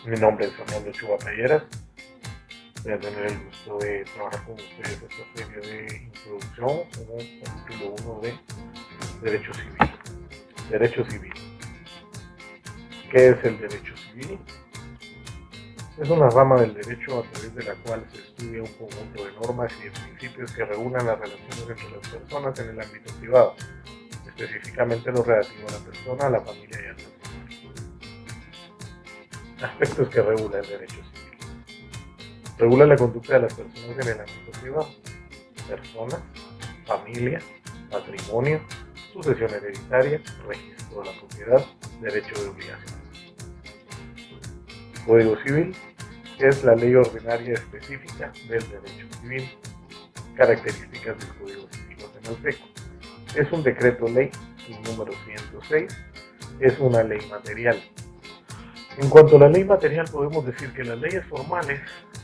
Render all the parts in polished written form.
Mi nombre es Fernando Chuba Pelleras. Voy a tener el gusto de trabajar con ustedes esta serie de introducción en el capítulo 1 de Derecho Civil. Derecho Civil. ¿Qué es el derecho civil? Es una rama del derecho a través de la cual se estudia un conjunto de normas y de principios que regulan las relaciones entre las personas en el ámbito privado, específicamente lo relativo a la persona, a la familia y al patrimonio. Aspectos que regula el derecho civil. Regula la conducta de las personas en el ámbito privado, personas, familia, patrimonio, sucesión hereditaria, registro de la propiedad, derecho de obligaciones. Código Civil es la ley ordinaria específica del derecho civil. Características del Código Civil guatemalteco. Es un decreto ley, el número 106, es una ley material. En cuanto a la ley material, podemos decir que las leyes formales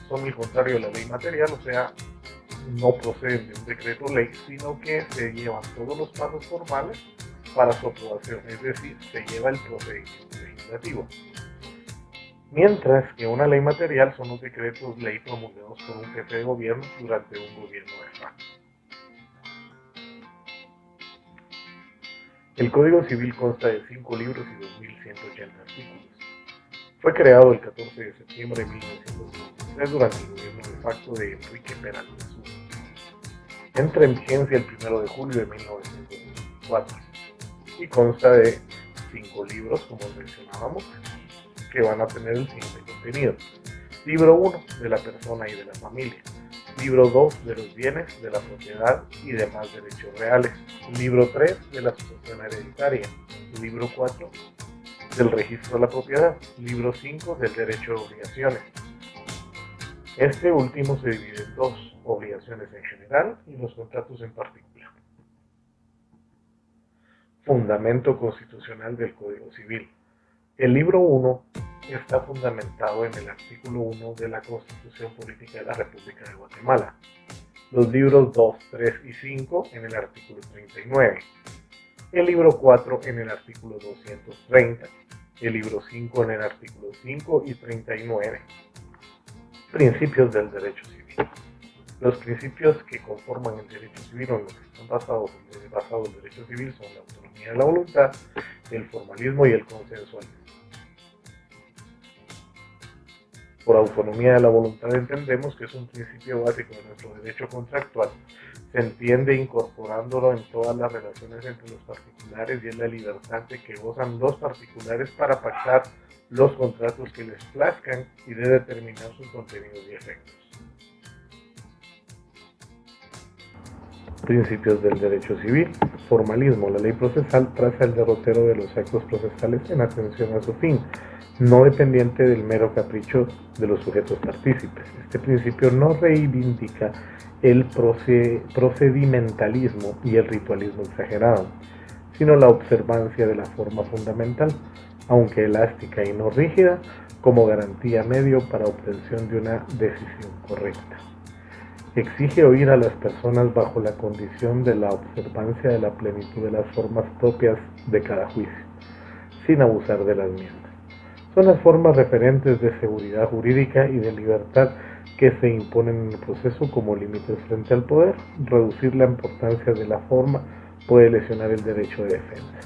son el contrario de la ley material, o sea, no proceden de un decreto ley, sino que se llevan todos los pasos formales para su aprobación, es decir, se lleva el procedimiento legislativo. Mientras que una ley material son los decretos ley promulgados por un jefe de gobierno durante un gobierno de facto. El Código Civil consta de 5 libros y 2.180 artículos. Fue creado el 14 de septiembre de 1993 durante el gobierno de facto de Enrique Peralta Sur. Entra en vigencia el 1 de julio de 1994 y consta de 5 libros, como mencionábamos, que van a tener el siguiente contenido. Libro 1, de la persona y de la familia. Libro 2, de los bienes, de la propiedad y demás derechos reales. Libro 3, de la sucesión hereditaria. Libro 4, del registro de la propiedad. Libro 5, del derecho de obligaciones. Este último se divide en dos, obligaciones en general y los contratos en particular. Fundamento constitucional del Código Civil. El libro 1 está fundamentado en el artículo 1 de la Constitución Política de la República de Guatemala. Los libros 2, 3 y 5 en el artículo 39. El libro 4 en el artículo 230. El libro 5 en el artículo 5 y 39. Principios del derecho civil. Los principios que conforman el derecho civil o en los que están basado el derecho civil son la autonomía de la voluntad, el formalismo y el consensualismo. Por autonomía de la voluntad entendemos que es un principio básico de nuestro derecho contractual. Se entiende incorporándolo en todas las relaciones entre los particulares y es la libertad de que gozan los particulares para pactar los contratos que les plazcan y de determinar sus contenidos y efectos. Principios del derecho civil. Formalismo. La ley procesal traza el derrotero de los actos procesales en atención a su fin, no dependiente del mero capricho de los sujetos partícipes. Este principio no reivindica el procedimentalismo y el ritualismo exagerado, sino la observancia de la forma fundamental, aunque elástica y no rígida, como garantía medio para obtención de una decisión correcta. Exige oír a las personas bajo la condición de la observancia de la plenitud de las formas propias de cada juicio, sin abusar de las mismas. Son las formas referentes de seguridad jurídica y de libertad que se imponen en el proceso como límites frente al poder. Reducir la importancia de la forma puede lesionar el derecho de defensa.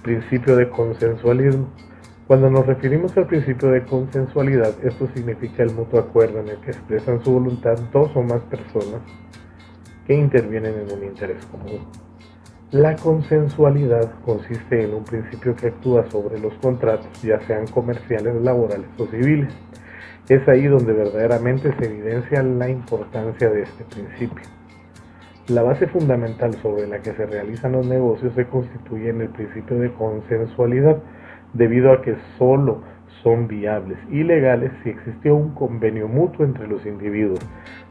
Principio de consensualismo. Cuando nos referimos al principio de consensualidad, esto significa el mutuo acuerdo en el que expresan su voluntad dos o más personas que intervienen en un interés común. La consensualidad consiste en un principio que actúa sobre los contratos, ya sean comerciales, laborales o civiles. Es ahí donde verdaderamente se evidencia la importancia de este principio. La base fundamental sobre la que se realizan los negocios se constituye en el principio de consensualidad, debido a que solo son viables y legales si existe un convenio mutuo entre los individuos,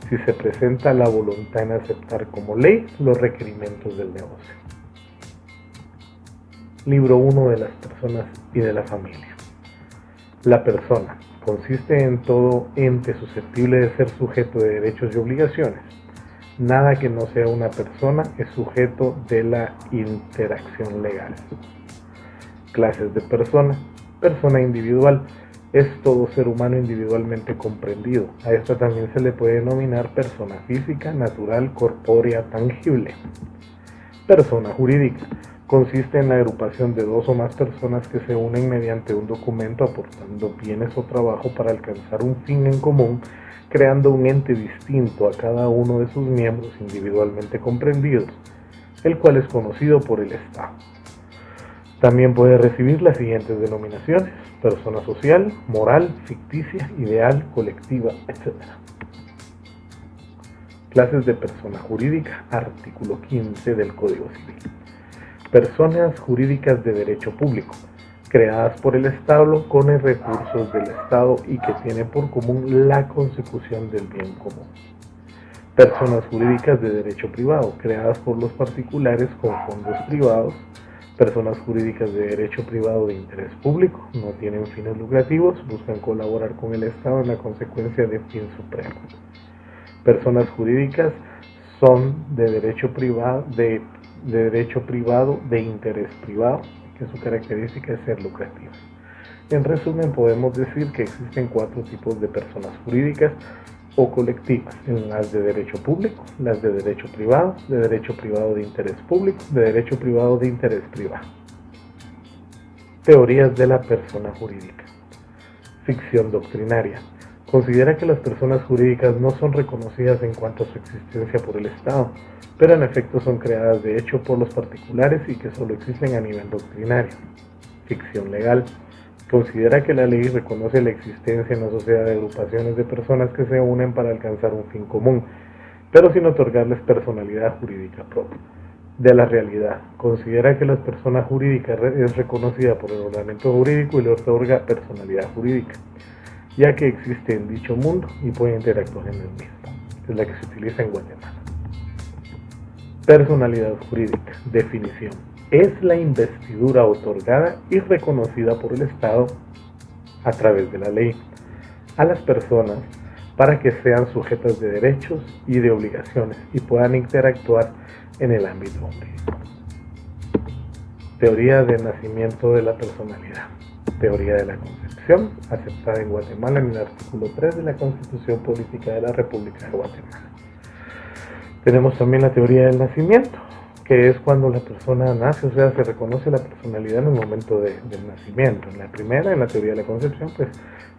si se presenta la voluntad en aceptar como ley los requerimientos del negocio. Libro 1 de las personas y de la familia. La persona consiste en todo ente susceptible de ser sujeto de derechos y obligaciones. Nada que no sea una persona es sujeto de la interacción legal. Clases de persona. Persona individual. Es todo ser humano individualmente comprendido. A esta también se le puede denominar persona física, natural, corpórea, tangible. Persona jurídica. Consiste en la agrupación de dos o más personas que se unen mediante un documento aportando bienes o trabajo para alcanzar un fin en común, creando un ente distinto a cada uno de sus miembros individualmente comprendidos, el cual es conocido por el Estado. También puede recibir las siguientes denominaciones: persona social, moral, ficticia, ideal, colectiva, etc. Clases de persona jurídica, artículo 15 del Código Civil. Personas jurídicas de derecho público, creadas por el Estado con los recursos del Estado y que tienen por común la consecución del bien común. Personas jurídicas de derecho privado, creadas por los particulares con fondos privados. Personas jurídicas de derecho privado de interés público, no tienen fines lucrativos, buscan colaborar con el Estado en la consecuencia de fin supremo. Personas jurídicas son de derecho privado de interés privado, que su característica es ser lucrativas. En resumen, podemos decir que existen 4 tipos de personas jurídicas o colectivas: las de derecho público, las de derecho privado de interés público, de derecho privado de interés privado. Teorías de la persona jurídica. Ficción doctrinaria. Considera que las personas jurídicas no son reconocidas en cuanto a su existencia por el Estado, pero en efecto son creadas de hecho por los particulares y que solo existen a nivel doctrinario. Ficción legal. Considera que la ley reconoce la existencia en la sociedad de agrupaciones de personas que se unen para alcanzar un fin común, pero sin otorgarles personalidad jurídica propia. De la realidad. Considera que la persona jurídica es reconocida por el ordenamiento jurídico y le otorga personalidad jurídica, ya que existe en dicho mundo y puede interactuar en el mismo. Es la que se utiliza en Guatemala. Personalidad jurídica. Definición. Es la investidura otorgada y reconocida por el Estado a través de la ley a las personas para que sean sujetas de derechos y de obligaciones y puedan interactuar en el ámbito jurídico. Teoría de nacimiento de la personalidad. Teoría de la concepción, aceptada en Guatemala en el artículo 3 de la Constitución Política de la República de Guatemala. Tenemos también la teoría del nacimiento, que es cuando la persona nace, o sea, se reconoce la personalidad en el momento del nacimiento. En la primera, en la teoría de la concepción, pues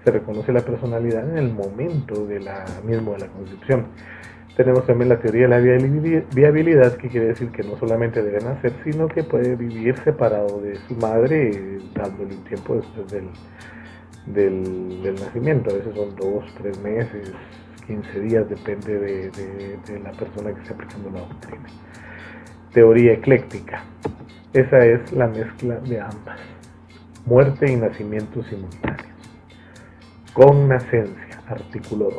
se reconoce la personalidad en el momento de la concepción. Tenemos también la teoría de la viabilidad, que quiere decir que no solamente debe nacer, sino que puede vivir separado de su madre, dándole un tiempo después del nacimiento. A veces son 2, 3 meses, 15 días, depende de la persona que esté aplicando la doctrina. Teoría ecléctica. Esa es la mezcla de ambas. Muerte y nacimiento simultáneos. Connacencia, artículo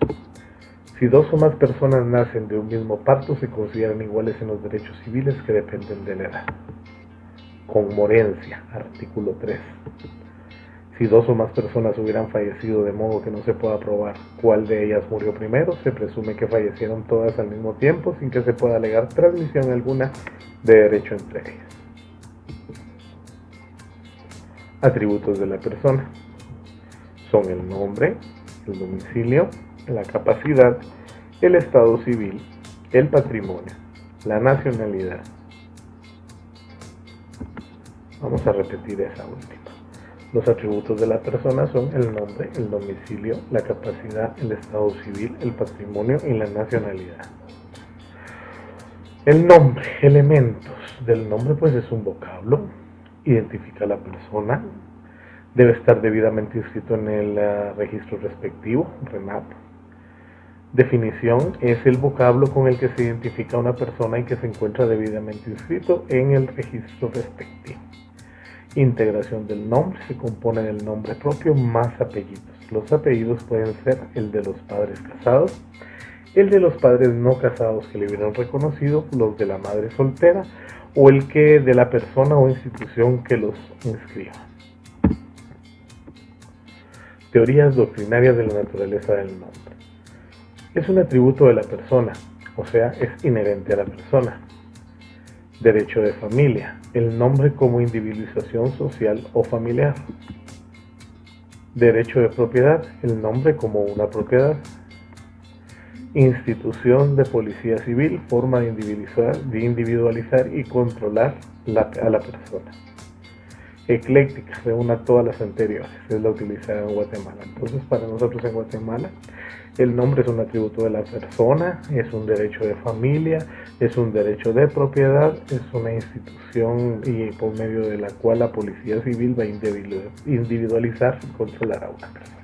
2. Si 2 o más personas nacen de un mismo parto, se consideran iguales en los derechos civiles que dependen de la edad. Conmorencia, artículo 3. Si 2 o más personas hubieran fallecido de modo que no se pueda probar cuál de ellas murió primero, se presume que fallecieron todas al mismo tiempo sin que se pueda alegar transmisión alguna de derecho entre ellas. Atributos de la persona. Son el nombre, el domicilio, la capacidad, el estado civil, el patrimonio, la nacionalidad. Vamos a repetir esa última. Los atributos de la persona son el nombre, el domicilio, la capacidad, el estado civil, el patrimonio y la nacionalidad. El nombre, elementos del nombre, pues es un vocablo, identifica a la persona, debe estar debidamente inscrito en el registro respectivo, RENAP. Definición: es el vocablo con el que se identifica a una persona y que se encuentra debidamente inscrito en el registro respectivo. Integración del nombre: se compone del nombre propio más apellidos. Los apellidos pueden ser el de los padres casados, el de los padres no casados que le hubieran reconocido, los de la madre soltera o el que de la persona o institución que los inscriba. Teorías doctrinarias de la naturaleza del nombre. Es un atributo de la persona, o sea, es inherente a la persona. Derecho de familia, el nombre como individualización social o familiar. Derecho de propiedad, el nombre como una propiedad. Institución de policía civil, forma de individualizar y controlar a la persona. Ecléctica, reúna todas las anteriores, es la utilizada en Guatemala. Entonces, para nosotros en Guatemala, el nombre es un atributo de la persona, es un derecho de familia, es un derecho de propiedad, es una institución y por medio de la cual la policía civil va a individualizar y controlar a una persona.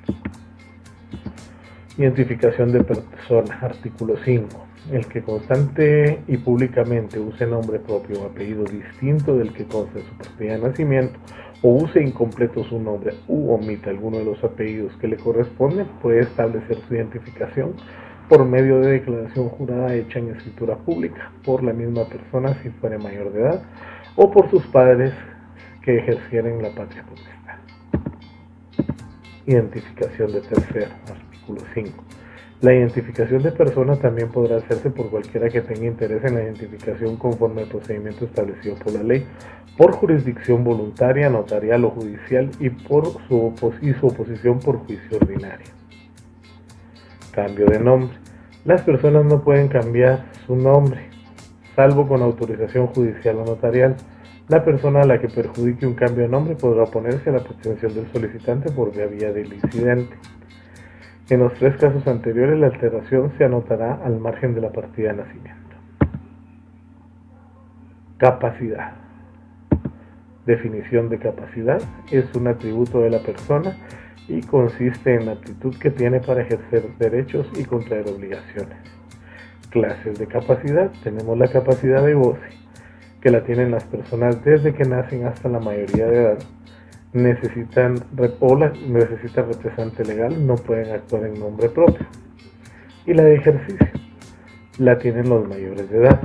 Identificación de persona, artículo 5. El que constante y públicamente use nombre propio o apellido distinto del que consta en su partida de nacimiento, o use incompleto su nombre u omita alguno de los apellidos que le corresponden, puede establecer su identificación por medio de declaración jurada hecha en escritura pública por la misma persona si fuere mayor de edad, o por sus padres que ejercieren la patria potestad. Identificación de tercero, artículo 5. La identificación de persona también podrá hacerse por cualquiera que tenga interés en la identificación conforme al procedimiento establecido por la ley, por jurisdicción voluntaria, notarial o judicial y su oposición por juicio ordinario. Cambio de nombre. Las personas no pueden cambiar su nombre, salvo con autorización judicial o notarial. La persona a la que perjudique un cambio de nombre podrá oponerse a la pretensión del solicitante por vía del incidente. En los 3 casos anteriores, la alteración se anotará al margen de la partida de nacimiento. Capacidad. Definición de capacidad. Es un atributo de la persona y consiste en la aptitud que tiene para ejercer derechos y contraer obligaciones. Clases de capacidad. Tenemos la capacidad de goce, que la tienen las personas desde que nacen hasta la mayoría de edad. Necesitan representante legal, no pueden actuar en nombre propio. Y la de ejercicio la tienen los mayores de edad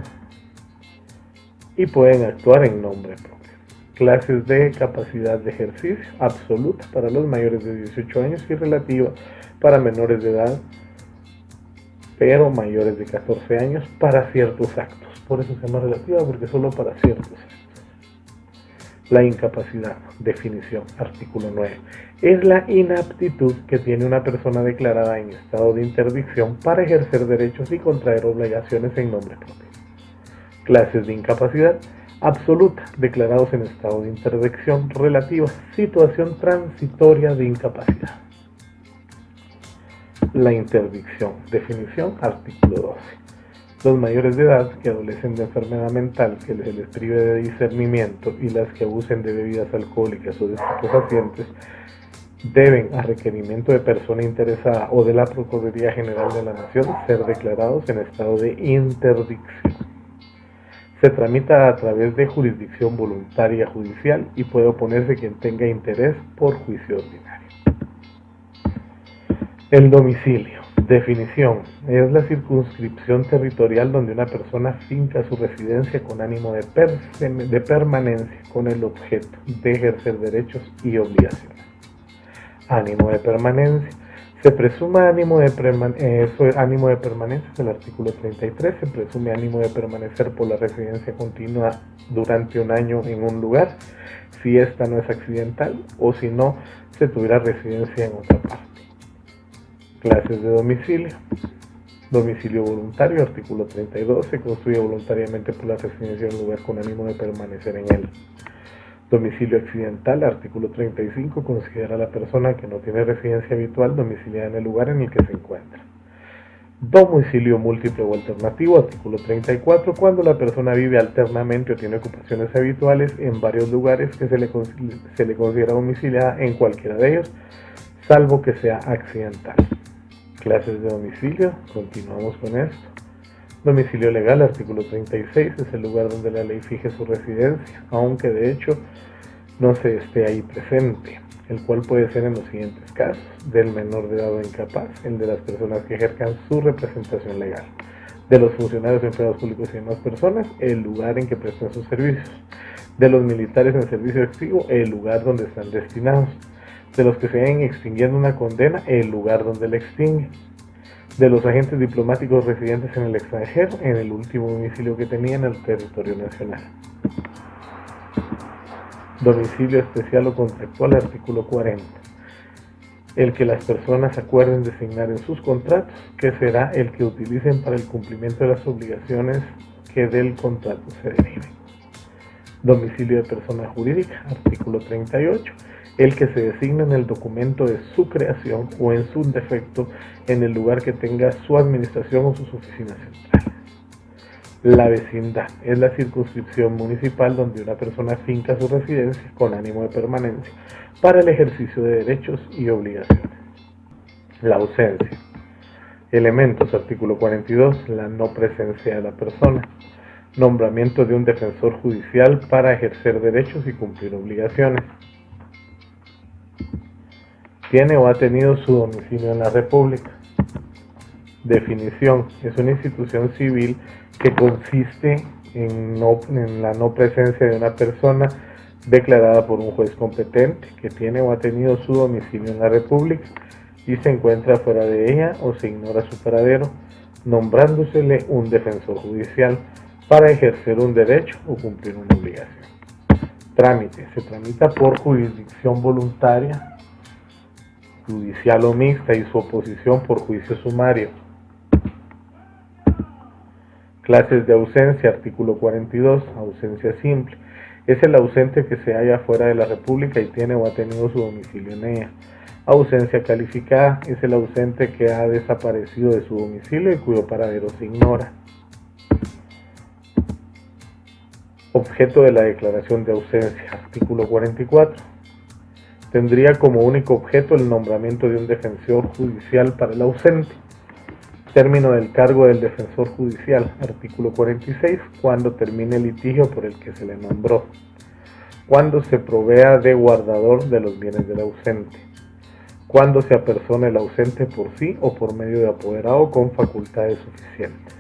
y pueden actuar en nombre propio. Clases de capacidad de ejercicio: absoluta para los mayores de 18 años y relativa para menores de edad, pero mayores de 14 años para ciertos actos. Por eso se llama relativa, porque solo para ciertos actos. La incapacidad, definición, artículo 9, es la inaptitud que tiene una persona declarada en estado de interdicción para ejercer derechos y contraer obligaciones en nombre propio. Clases de incapacidad: absoluta, declarados en estado de interdicción; relativa, situación transitoria de incapacidad. La interdicción, definición, artículo 12. Los mayores de edad que adolecen de enfermedad mental que se les prive de discernimiento y las que abusen de bebidas alcohólicas o de estupefacientes deben, a requerimiento de persona interesada o de la Procuraduría General de la Nación, ser declarados en estado de interdicción. Se tramita a través de jurisdicción voluntaria judicial y puede oponerse quien tenga interés por juicio ordinario. El domicilio. Definición: es la circunscripción territorial donde una persona finca su residencia con ánimo de permanencia con el objeto de ejercer derechos y obligaciones. Ánimo de permanencia. Se presume ánimo de permanencia del artículo 33. Se presume ánimo de permanecer por la residencia continua durante un año en un lugar, si esta no es accidental o si no se tuviera residencia en otra parte. Clases de domicilio. Domicilio voluntario, artículo 32, se construye voluntariamente por la residencia en un lugar con ánimo de permanecer en él. Domicilio accidental, artículo 35, considera a la persona que no tiene residencia habitual domiciliada en el lugar en el que se encuentra. Domicilio múltiple o alternativo, artículo 34, cuando la persona vive alternamente o tiene ocupaciones habituales en varios lugares que se le considera domiciliada en cualquiera de ellos, salvo que sea accidental. Clases de domicilio, continuamos con esto. Domicilio legal, artículo 36, es el lugar donde la ley fije su residencia, aunque de hecho no se esté ahí presente, el cual puede ser en los siguientes casos: del menor de edad o incapaz, el de las personas que ejerzan su representación legal, de los funcionarios, empleados públicos y demás personas, el lugar en que prestan sus servicios, de los militares en servicio activo, el lugar donde están destinados, de los que se ven extinguiendo una condena, el lugar donde la extinguen, de los agentes diplomáticos residentes en el extranjero en el último domicilio que tenía en el territorio nacional. Domicilio especial o contractual, artículo 40. El que las personas acuerden designar en sus contratos, que será el que utilicen para el cumplimiento de las obligaciones que del contrato se deriven. Domicilio de persona jurídica, artículo 38. El que se designa en el documento de su creación o en su defecto en el lugar que tenga su administración o sus oficinas centrales. La vecindad es la circunscripción municipal donde una persona finca su residencia con ánimo de permanencia para el ejercicio de derechos y obligaciones. La ausencia. Elementos, artículo 42, la no presencia de la persona. Nombramiento de un defensor judicial para ejercer derechos y cumplir obligaciones. Tiene o ha tenido su domicilio en la República. Definición: es una institución civil que consiste en la no presencia de una persona declarada por un juez competente que tiene o ha tenido su domicilio en la República y se encuentra fuera de ella o se ignora su paradero, nombrándosele un defensor judicial para ejercer un derecho o cumplir una obligación. Trámite: se tramita por jurisdicción voluntaria, judicial o mixta, y su oposición por juicio sumario. Clases de ausencia, artículo 42, ausencia simple. Es el ausente que se halla fuera de la República y tiene o ha tenido su domicilio en ella. Ausencia calificada es el ausente que ha desaparecido de su domicilio y cuyo paradero se ignora. Objeto de la declaración de ausencia, artículo 44. Tendría como único objeto el nombramiento de un defensor judicial para el ausente. Término del cargo del defensor judicial, artículo 46, cuando termine el litigio por el que se le nombró. Cuando se provea de guardador de los bienes del ausente. Cuando se apersona el ausente por sí o por medio de apoderado con facultades suficientes.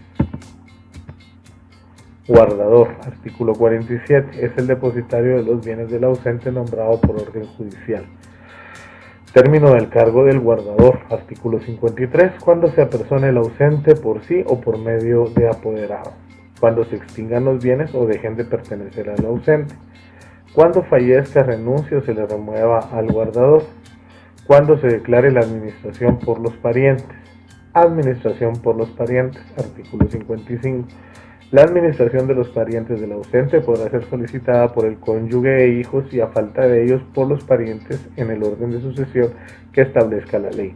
Guardador, artículo 47, es el depositario de los bienes del ausente nombrado por orden judicial. Término del cargo del guardador, artículo 53, cuando se apersona el ausente por sí o por medio de apoderado. Cuando se extingan los bienes o dejen de pertenecer al ausente. Cuando fallezca, renuncie o se le remueva al guardador. Cuando se declare la administración por los parientes. Administración por los parientes, artículo 55. La administración de los parientes del ausente podrá ser solicitada por el cónyuge e hijos y a falta de ellos por los parientes en el orden de sucesión que establezca la ley.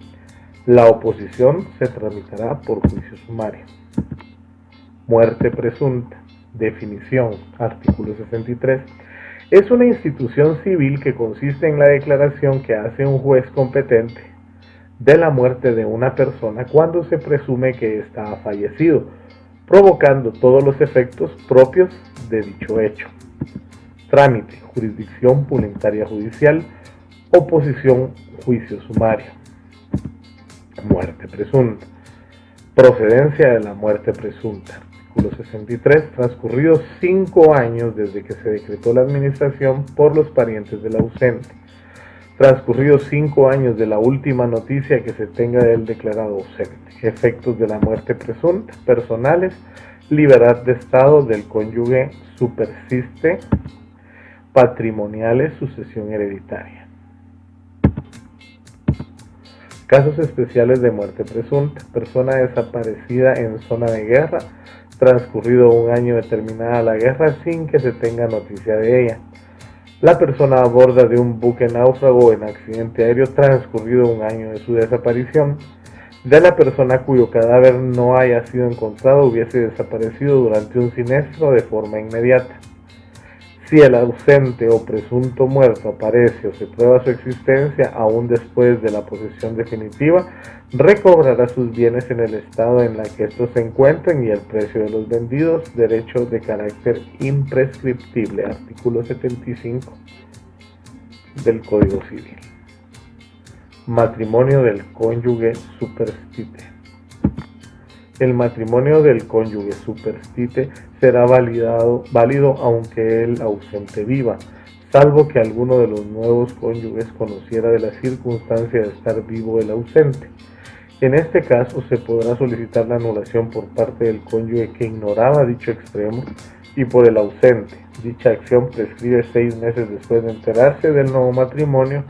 La oposición se tramitará por juicio sumario. Muerte presunta. Definición, artículo 63. Es una institución civil que consiste en la declaración que hace un juez competente de la muerte de una persona cuando se presume que ésta ha fallecido, provocando todos los efectos propios de dicho hecho. Trámite: jurisdicción voluntaria judicial, oposición, juicio sumario. Muerte presunta. Procedencia de la muerte presunta. Artículo 63. Transcurridos 5 años desde que se decretó la administración por los parientes del ausente. Transcurridos 5 años de la última noticia que se tenga del declarado ausente. Efectos de la muerte presunta: personales, libertad de estado del cónyuge supersiste, patrimoniales, sucesión hereditaria. Casos especiales de muerte presunta: persona desaparecida en zona de guerra, transcurrido 1 año de terminada la guerra sin que se tenga noticia de ella. La persona a bordo de un buque náufrago o en accidente aéreo, transcurrido 1 año de su desaparición. De la persona cuyo cadáver no haya sido encontrado, hubiese desaparecido durante un siniestro de forma inmediata. Si el ausente o presunto muerto aparece o se prueba su existencia aún después de la posesión definitiva, recobrará sus bienes en el estado en el que estos se encuentren y el precio de los vendidos, derecho de carácter imprescriptible, artículo 75 del Código Civil. Matrimonio del cónyuge superstite. El matrimonio del cónyuge superstite será válido aunque el ausente viva, salvo que alguno de los nuevos cónyuges conociera de la circunstancia de estar vivo el ausente. En este caso, se podrá solicitar la anulación por parte del cónyuge que ignoraba dicho extremo y por el ausente. Dicha acción prescribe 6 meses después de enterarse del nuevo matrimonio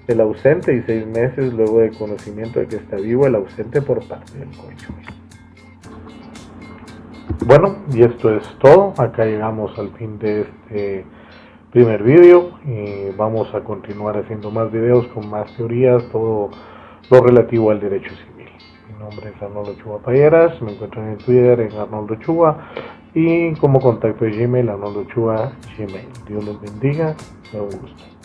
del ausente y 6 meses luego de conocimiento de que está vivo el ausente por parte del cónyuge. Bueno, y esto es todo. Acá llegamos al fin de este primer vídeo y vamos a continuar haciendo más videos con más teorías, todo lo relativo al derecho civil. Mi nombre es Arnoldo Ochoa Payeras, me encuentran en Twitter en Arnoldo Ochoa y como contacto de Gmail, Arnoldo Ochoa Gmail. Dios los bendiga, me gusta.